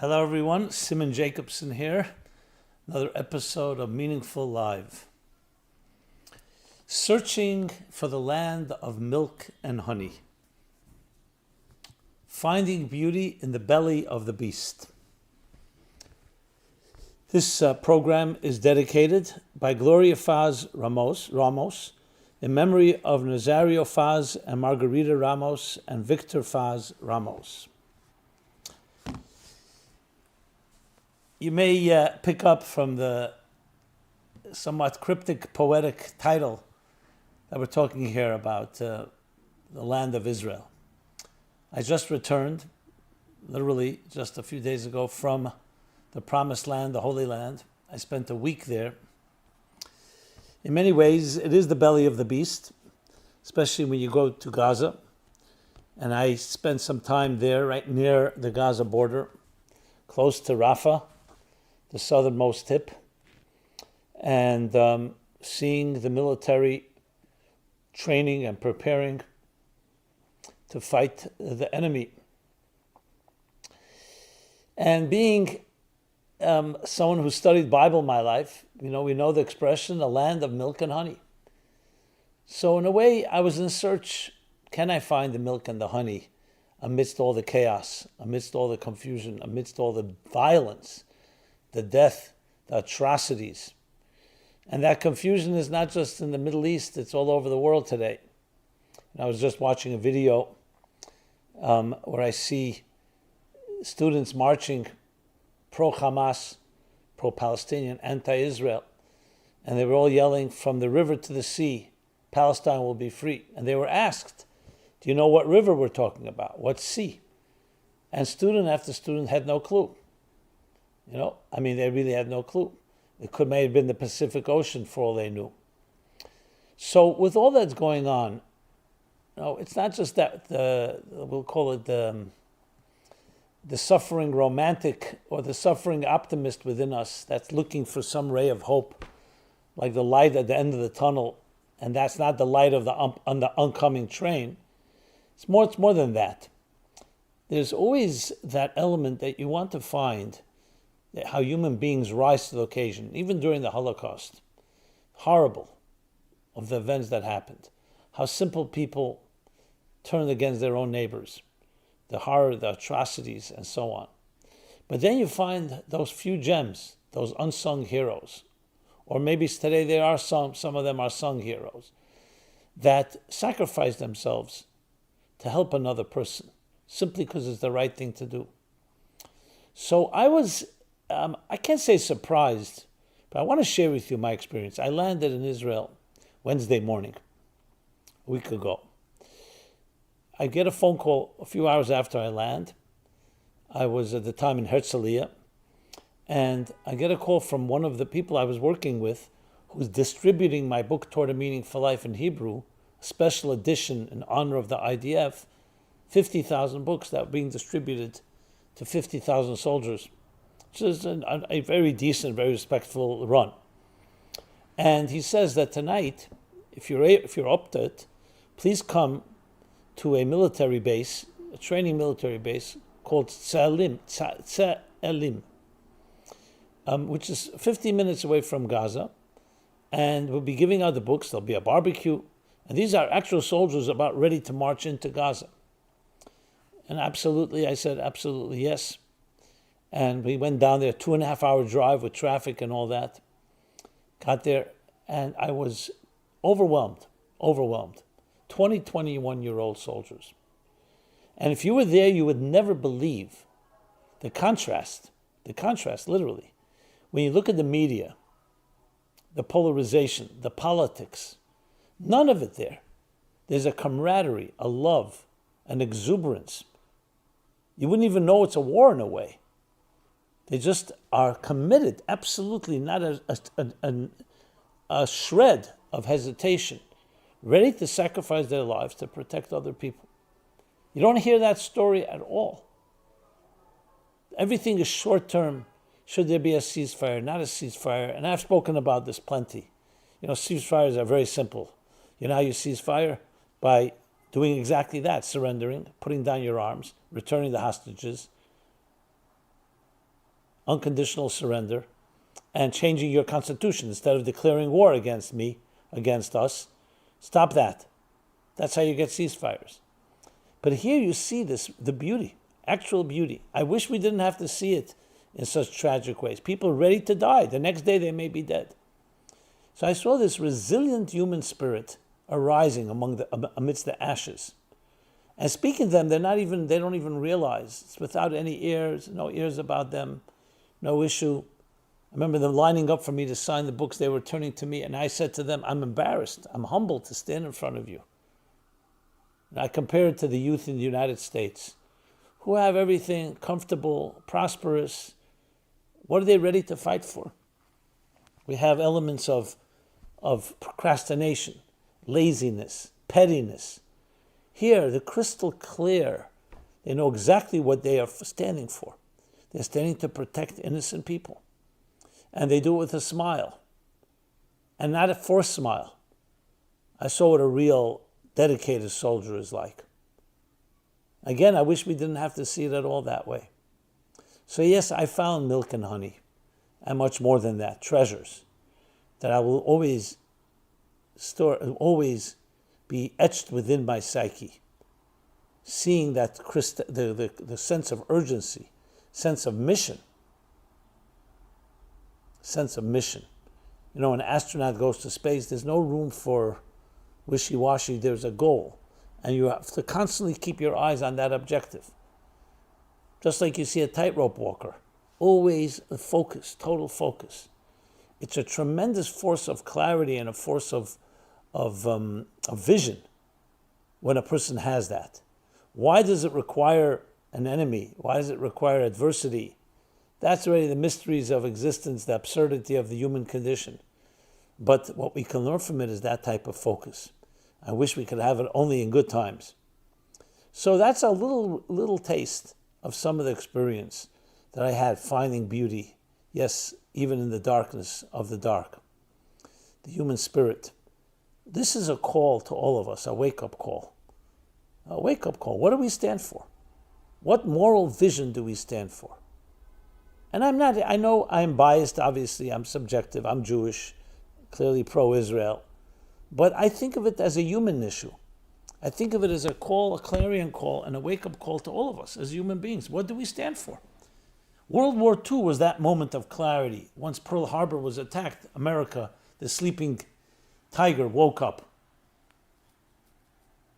Hello everyone, Simon Jacobson here. Another episode of Meaningful Live. Searching for the land of milk and honey. Finding beauty in the belly of the beast. This program is dedicated by Gloria Faz Ramos in memory of Nazario Faz and Margarita Ramos and Victor Faz Ramos. You may pick up from the somewhat cryptic, poetic title that we're talking here about the land of Israel. I just returned, literally just a few days ago, from the Promised Land, the Holy Land. I spent a week there. In many ways, it is the belly of the beast, especially when you go to Gaza. And I spent some time there, right near the Gaza border, close to Rafah, the southernmost tip, and seeing the military training and preparing to fight the enemy. And being someone who studied Bible my life, we know the expression, a land of milk and honey. So in a way, I was in search, can I find the milk and the honey amidst all the chaos, amidst all the confusion, amidst all the violence, the death, the atrocities. And that confusion is not just in the Middle East, it's all over the world today. And I was just watching a video where I see students marching pro-Hamas, pro-Palestinian, anti-Israel. And they were all yelling, from the river to the sea, Palestine will be free. And they were asked, do you know what river we're talking about? What sea? And student after student had no clue. They really had no clue. It may have been the Pacific Ocean for all they knew. So with all that's going on, it's not just that we'll call it the suffering romantic or the suffering optimist within us that's looking for some ray of hope, like the light at the end of the tunnel, and that's not the light of on the oncoming train. It's more than that. There's always that element that you want to find, how human beings rise to the occasion, even during the Holocaust. Horrible of the events that happened. How simple people turned against their own neighbors. The horror, the atrocities, and so on. But then you find those few gems, those unsung heroes. Or maybe today there are some of them are sung heroes, that sacrifice themselves to help another person, simply because it's the right thing to do. So I was I can't say surprised, but I want to share with you my experience. I landed in Israel Wednesday morning, a week ago. I get a phone call a few hours after I land. I was at the time in Herzliya, and I get a call from one of the people I was working with who's distributing my book, Toward a Meaningful Life in Hebrew, a special edition in honor of the IDF, 50,000 books that were being distributed to 50,000 soldiers. Which is a very decent, very respectful run. And he says that tonight, if you're up to it, please come to a military base, a training military base called Tse'elim, which is 15 minutes away from Gaza, and we'll be giving out the books. There'll be a barbecue, and these are actual soldiers about ready to march into Gaza. And I said absolutely yes. And we went down there, 2.5 hour drive with traffic and all that. Got there, and I was overwhelmed. 21-year-old soldiers. And if you were there, you would never believe the contrast, literally. When you look at the media, the polarization, the politics, none of it there. There's a camaraderie, a love, an exuberance. You wouldn't even know it's a war in a way. They just are committed, absolutely not a shred of hesitation, ready to sacrifice their lives to protect other people. You don't hear that story at all. Everything is short-term. Should there be a ceasefire, not a ceasefire? And I've spoken about this plenty. Ceasefires are very simple. You know how you ceasefire? By doing exactly that, surrendering, putting down your arms, returning the hostages, unconditional surrender, and changing your constitution instead of declaring war against me, against us. Stop that. That's how you get ceasefires. But here you see this, the beauty, actual beauty. I wish we didn't have to see it in such tragic ways. People are ready to die. The next day they may be dead. So I saw this resilient human spirit arising amidst the ashes. And speaking to them, they don't even realize. It's without any ears, no ears about them, no issue. I remember them lining up for me to sign the books. They were turning to me, and I said to them, I'm embarrassed. I'm humbled to stand in front of you. And I compare it to the youth in the United States who have everything comfortable, prosperous. What are they ready to fight for? We have elements of procrastination, laziness, pettiness. Here, the crystal clear, they know exactly what they are standing for. They're standing to protect innocent people. And they do it with a smile. And not a forced smile. I saw what a real dedicated soldier is like. Again, I wish we didn't have to see it at all that way. So yes, I found milk and honey, and much more than that, treasures, that I will always be etched within my psyche. Seeing that the sense of urgency, sense of mission. You know, an astronaut goes to space, there's no room for wishy-washy, there's a goal. And you have to constantly keep your eyes on that objective. Just like you see a tightrope walker. Always a focus, total focus. It's a tremendous force of clarity and a force of vision when a person has that. Why does it require an enemy? Why does it require adversity? That's really the mysteries of existence, the absurdity of the human condition. But what we can learn from it is that type of focus. I wish we could have it only in good times. So that's a little taste of some of the experience that I had finding beauty, yes, even in the darkness of the dark. The human spirit. This is a call to all of us, a wake-up call. A wake-up call. What do we stand for? What moral vision do we stand for? And I know I'm biased, obviously, I'm subjective, I'm Jewish, clearly pro-Israel. But I think of it as a human issue. I think of it as a call, a clarion call, and a wake-up call to all of us as human beings. What do we stand for? World War II was that moment of clarity. Once Pearl Harbor was attacked, America, the sleeping tiger, woke up.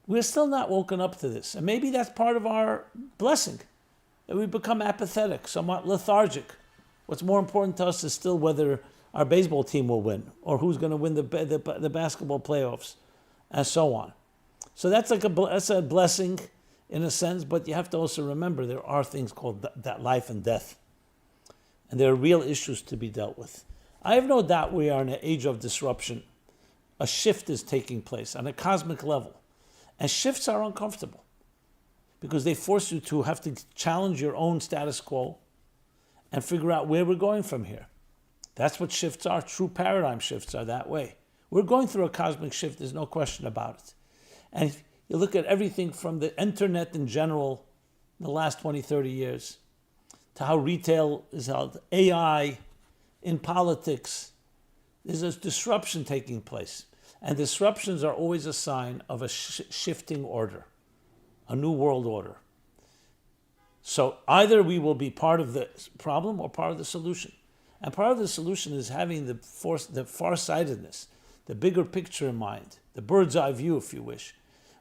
We're still not woken up to this. And maybe that's part of our blessing, that we become apathetic, somewhat lethargic. What's more important to us is still whether our baseball team will win or who's going to win the basketball playoffs and so on. So that's a blessing in a sense, but you have to also remember there are things called that life and death. And there are real issues to be dealt with. I have no doubt we are in an age of disruption. A shift is taking place on a cosmic level. And shifts are uncomfortable because they force you to have to challenge your own status quo and figure out where we're going from here. That's what shifts are. True paradigm shifts are that way. We're going through a cosmic shift, there's no question about it. And if you look at everything from the internet in general in the last 20, 30 years to how retail is held, AI, in politics, there's a disruption taking place. And disruptions are always a sign of a shifting order, a new world order. So either we will be part of the problem or part of the solution. And part of the solution is having the farsightedness, the bigger picture in mind, the bird's eye view, if you wish,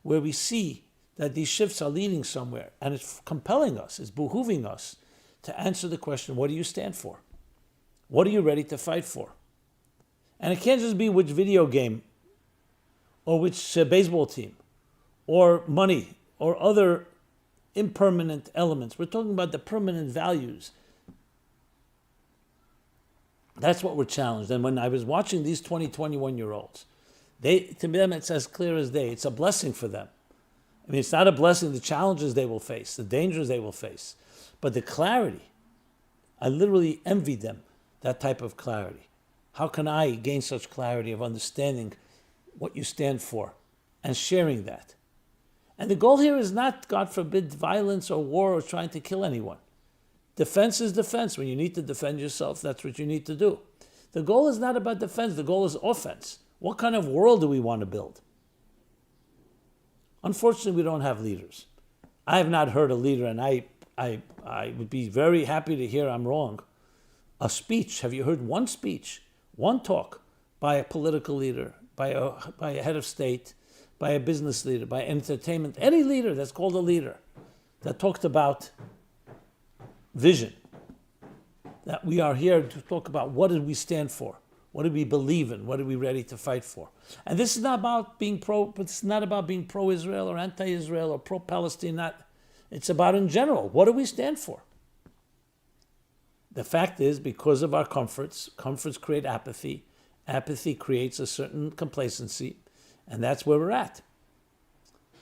where we see that these shifts are leading somewhere. And it's compelling us, it's behooving us to answer the question, what do you stand for? What are you ready to fight for? And it can't just be which video game or which baseball team or money or other impermanent elements. We're talking about the permanent values. That's what we're challenged. And when I was watching these 20, 21-year-olds, to them it's as clear as day. It's a blessing for them. I mean, it's not a blessing, the challenges they will face, the dangers they will face, but the clarity. I literally envy them, that type of clarity. How can I gain such clarity of understanding what you stand for and sharing that? And the goal here is not, God forbid, violence or war or trying to kill anyone. Defense is defense. When you need to defend yourself, that's what you need to do. The goal is not about defense. The goal is offense. What kind of world do we want to build? Unfortunately, we don't have leaders. I have not heard a leader, and I would be very happy to hear I'm wrong. A speech. Have you heard one speech, one talk by a political leader, by a head of state, by a business leader, by entertainment, any leader that's called a leader, that talked about vision? That we are here to talk about what did we stand for? What do we believe in? What are we ready to fight for? And this is not about being pro-Israel or anti-Israel or pro-Palestine. It's about in general. What do we stand for? The fact is, because of our comforts create apathy. Apathy creates a certain complacency, and that's where we're at.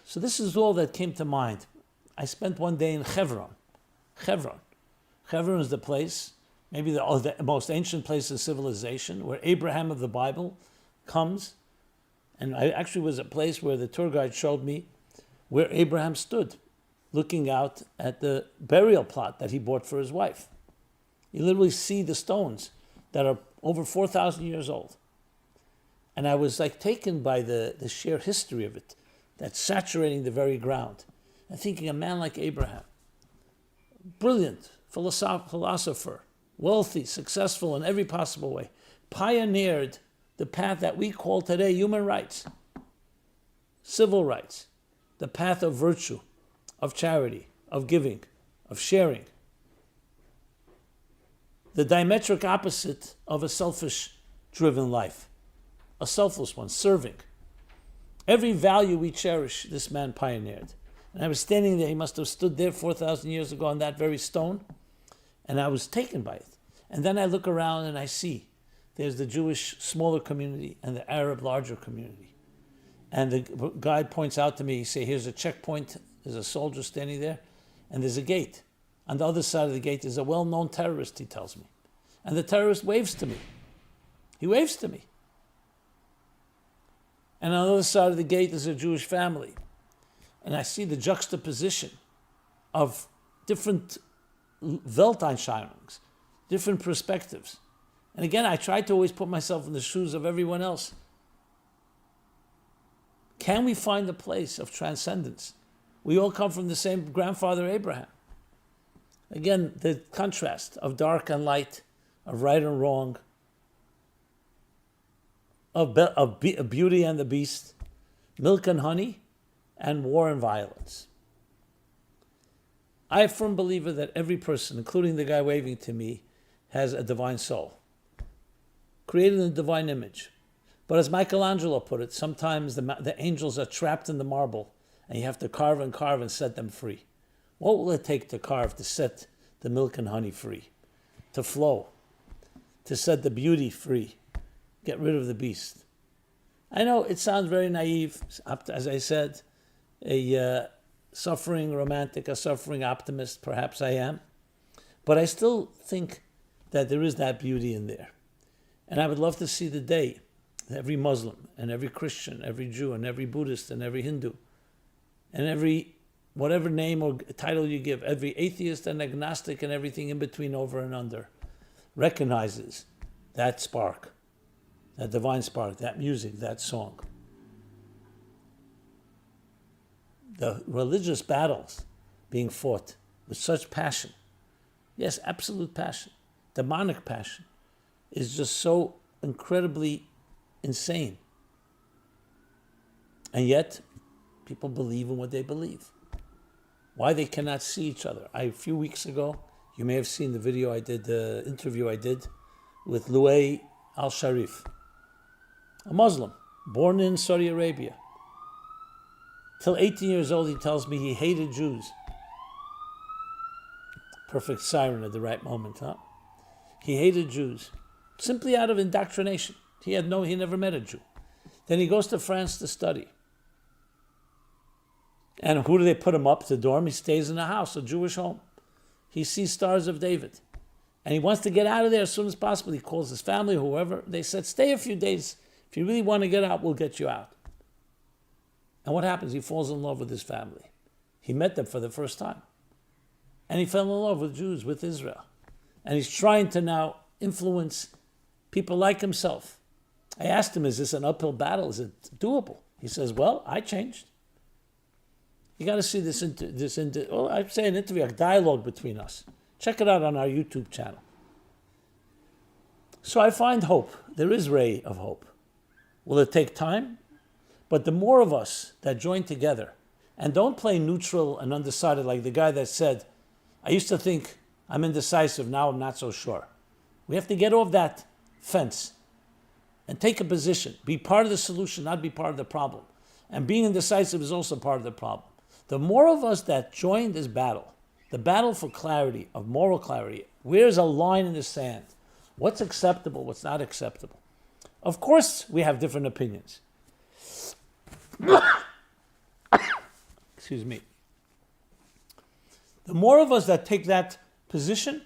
So this is all that came to mind. I spent one day in Hebron. Hebron is the place, maybe the most ancient place of civilization, where Abraham of the Bible comes. And I actually was a place where the tour guide showed me where Abraham stood, looking out at the burial plot that he bought for his wife. You literally see the stones that are over 4,000 years old. And I was like taken by the sheer history of it, that's saturating the very ground. And thinking a man like Abraham, brilliant philosopher, wealthy, successful in every possible way, pioneered the path that we call today human rights, civil rights, the path of virtue, of charity, of giving, of sharing. The diametric opposite of a selfish-driven life, a selfless one, serving. Every value we cherish, this man pioneered. And I was standing there, he must have stood there 4,000 years ago on that very stone, and I was taken by it. And then I look around and I see there's the Jewish smaller community and the Arab larger community. And the guide points out to me, he says, here's a checkpoint, there's a soldier standing there, and there's a gate. On the other side of the gate is a well-known terrorist, he tells me. And the terrorist waves to me. He waves to me. And on the other side of the gate is a Jewish family. And I see the juxtaposition of different Weltanschauungs, different perspectives. And again, I try to always put myself in the shoes of everyone else. Can we find a place of transcendence? We all come from the same grandfather, Abraham. Again, the contrast of dark and light, of right and wrong, of beauty and the beast, milk and honey, and war and violence. I am a firm believer that every person, including the guy waving to me, has a divine soul, created in a divine image. But as Michelangelo put it, sometimes the angels are trapped in the marble, and you have to carve and set them free. What will it take to carve to set the milk and honey free, to flow, to set the beauty free, get rid of the beast? I know it sounds very naive, as I said, a suffering romantic, a suffering optimist, perhaps I am, but I still think that there is that beauty in there. And I would love to see the day that every Muslim and every Christian, every Jew and every Buddhist and every Hindu and every whatever name or title you give, every atheist and agnostic and everything in between, over and under, recognizes that spark, that divine spark, that music, that song. The religious battles being fought with such passion, yes, absolute passion, demonic passion, is just so incredibly insane. And yet, people believe in what they believe. Why they cannot see each other. A few weeks ago, you may have seen the video I did, the interview I did with Louay al-Sharif, a Muslim, born in Saudi Arabia. Till 18 years old, he tells me he hated Jews. Perfect siren at the right moment, huh? He hated Jews, simply out of indoctrination. He never met a Jew. Then he goes to France to study. And who do they put him up to dorm? He stays in a house, a Jewish home. He sees Stars of David. And he wants to get out of there as soon as possible. He calls his family, whoever. They said, stay a few days. If you really want to get out, we'll get you out. And what happens? He falls in love with his family. He met them for the first time. And he fell in love with Jews, with Israel. And he's trying to now influence people like himself. I asked him, is this an uphill battle? Is it doable? He says, well, I changed. You got to see this well, I'd say an interview, a dialogue between us. Check it out on our YouTube channel. So I find hope. There is ray of hope. Will it take time? But the more of us that join together and don't play neutral and undecided like the guy that said, I used to think I'm indecisive, now I'm not so sure. We have to get off that fence and take a position. Be part of the solution, not be part of the problem. And being indecisive is also part of the problem. The more of us that join this battle, the battle for clarity, of moral clarity, where's a line in the sand? What's acceptable, what's not acceptable? Of course, we have different opinions. Excuse me. The more of us that take that position,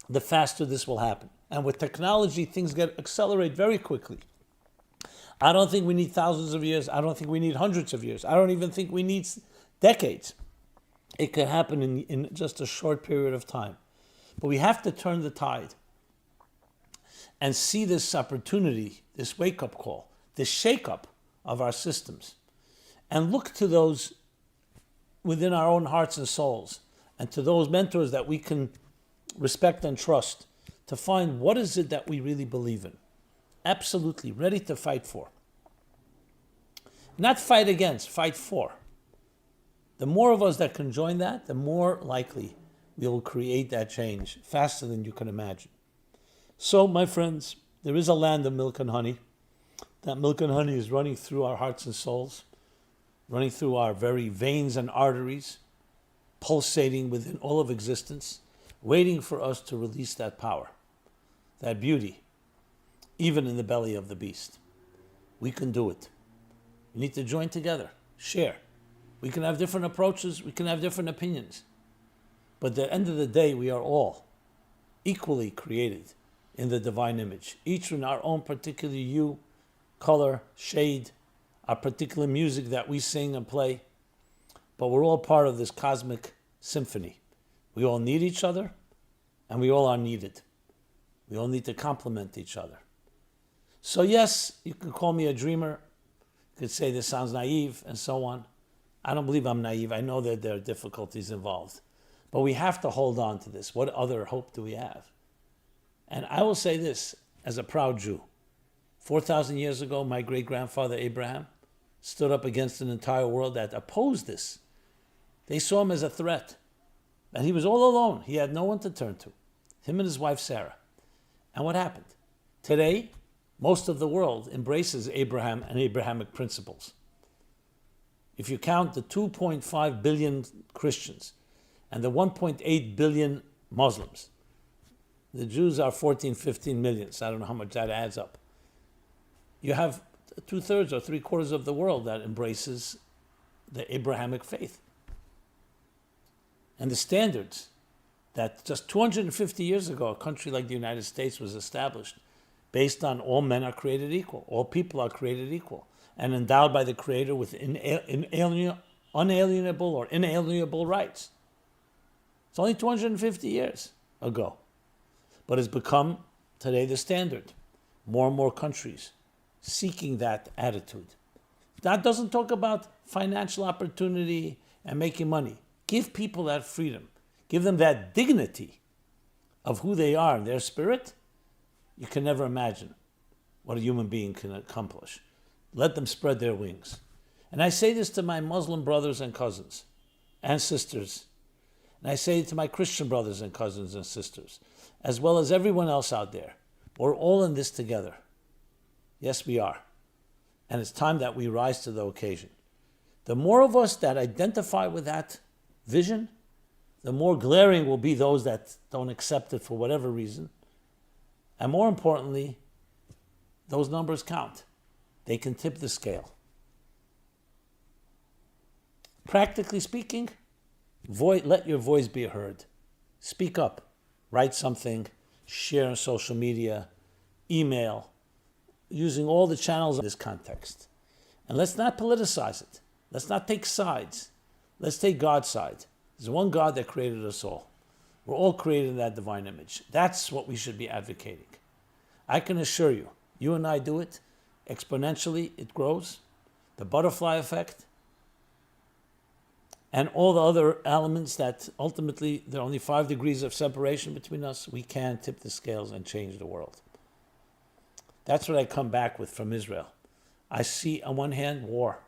the faster this will happen. And with technology, things accelerate very quickly. I don't think we need thousands of years. I don't think we need hundreds of years. I don't even think we need decades. It could happen in just a short period of time. But we have to turn the tide and see this opportunity, this wake-up call, this shake-up of our systems, and look to those within our own hearts and souls, and to those mentors that we can respect and trust, to find what is it that we really believe in. Absolutely ready to fight for. Not fight against, fight for. The more of us that can join that, the more likely we will create that change faster than you can imagine. So, my friends, there is a land of milk and honey. That milk and honey is running through our hearts and souls, running through our very veins and arteries, pulsating within all of existence, waiting for us to release that power, that beauty, even in the belly of the beast. We can do it. We need to join together, share. We can have different approaches, we can have different opinions. But at the end of the day, we are all equally created in the divine image, each in our own particular hue, color, shade, our particular music that we sing and play. But we're all part of this cosmic symphony. We all need each other, and we all are needed. We all need to complement each other. So yes, you can call me a dreamer. You could say this sounds naive, and so on. I don't believe I'm naive. I know that there are difficulties involved. But we have to hold on to this. What other hope do we have? And I will say this, as a proud Jew. 4,000 years ago, my great-grandfather Abraham stood up against an entire world that opposed this. They saw him as a threat. And he was all alone. He had no one to turn to. Him and his wife Sarah. And what happened? Today, most of the world embraces Abraham and Abrahamic principles. If you count the 2.5 billion Christians and the 1.8 billion Muslims, the Jews are 14, 15 million, so I don't know how much that adds up. You have 2/3 or 3/4 of the world that embraces the Abrahamic faith. And the standards that just 250 years ago, a country like the United States was established based on all men are created equal, all people are created equal, and endowed by the Creator with unalienable or inalienable rights. It's only 250 years ago, but it's become today the standard. More and more countries seeking that attitude. That doesn't talk about financial opportunity and making money. Give people that freedom. Give them that dignity of who they are and their spirit. You can never imagine what a human being can accomplish. Let them spread their wings. And I say this to my Muslim brothers and cousins and sisters. And I say it to my Christian brothers and cousins and sisters, as well as everyone else out there. We're all in this together. Yes, we are. And it's time that we rise to the occasion. The more of us that identify with that vision, the more glaring will be those that don't accept it for whatever reason. And more importantly, those numbers count. They can tip the scale. Practically speaking, let your voice be heard. Speak up. Write something. Share on social media. Email. Using all the channels in this context. And let's not politicize it. Let's not take sides. Let's take God's side. There's one God that created us all. We're all created in that divine image. That's what we should be advocating. I can assure you, you and I do it, exponentially it grows. The butterfly effect, and all the other elements that ultimately there are only 5 degrees of separation between us, we can tip the scales and change the world. That's what I come back with from Israel. I see on one hand war.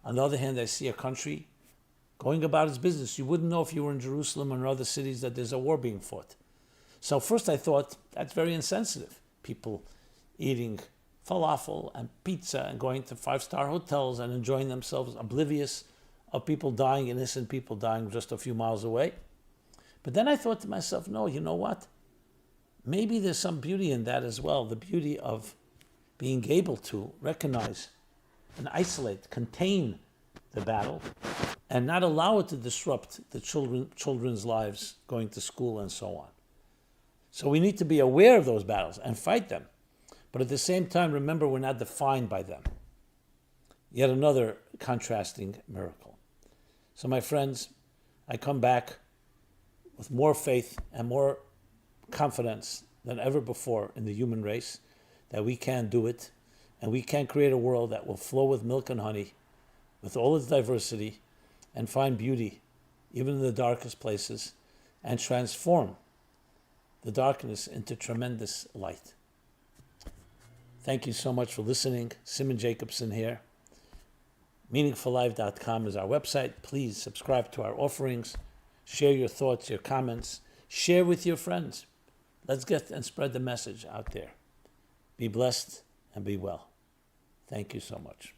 On the other hand, I see a country going about its business. You wouldn't know if you were in Jerusalem or in other cities that there's a war being fought. So first I thought, that's very insensitive. People eating falafel and pizza and going to 5-star hotels and enjoying themselves, oblivious of people dying, innocent people dying just a few miles away. But then I thought to myself, no, you know what? Maybe there's some beauty in that as well. The beauty of being able to recognize and isolate, contain the battle, and not allow it to disrupt the children's lives going to school and so on. So we need to be aware of those battles and fight them. But at the same time, remember, we're not defined by them. Yet another contrasting miracle. So my friends, I come back with more faith and more confidence than ever before in the human race that we can do it, and we can create a world that will flow with milk and honey, with all its diversity, and find beauty even in the darkest places, and transform the darkness into tremendous light. Thank you so much for listening. Simon Jacobson here. MeaningfulLife.com is our website. Please subscribe to our offerings. Share your thoughts, your comments. Share with your friends. Let's get and spread the message out there. Be blessed and be well. Thank you so much.